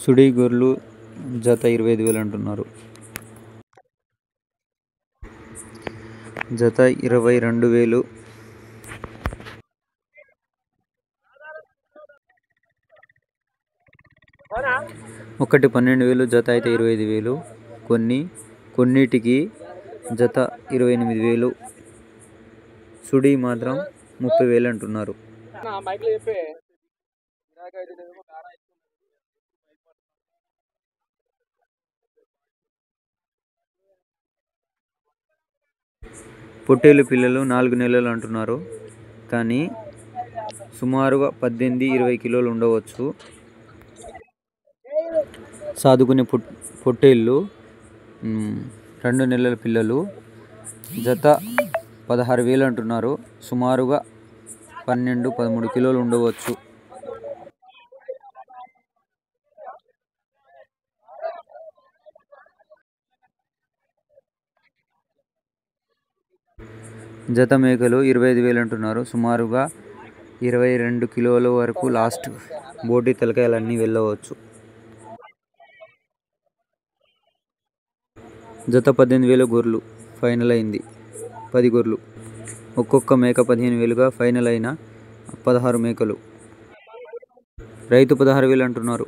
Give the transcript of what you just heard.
సుడి గొర్రెలు జత 25,000 అంటున్నారు. జత 22,000. ఒకటి 12,000, జత అయితే 25,000. కొన్నిటికి జత 28,000. సుడి మాత్రం 30,000 అంటున్నారు. పొట్టేలు పిల్లలు 4 నెలలు అంటున్నారు, కానీ సుమారుగా 18-20 కిలోలు ఉండవచ్చు. సాదుకునే పొట్టేళ్ళు 2 నెలల పిల్లలు. జత 16,000 అంటున్నారు, సుమారుగా 12-13 కిలోలు ఉండవచ్చు. జత మేకలు 25,000 అంటున్నారు, సుమారుగా 22 కిలోల వరకు లాస్ట్ బోటి తలకాయలన్నీ వెళ్ళవచ్చు. జత 18,000 గొర్రెలు ఫైనల్ అయింది. 10 గొర్రెలు. ఒక్కొక్క మేక 15,000గా ఫైనల్ అయిన 16 మేకలు. రైతు 16,000 అంటున్నారు.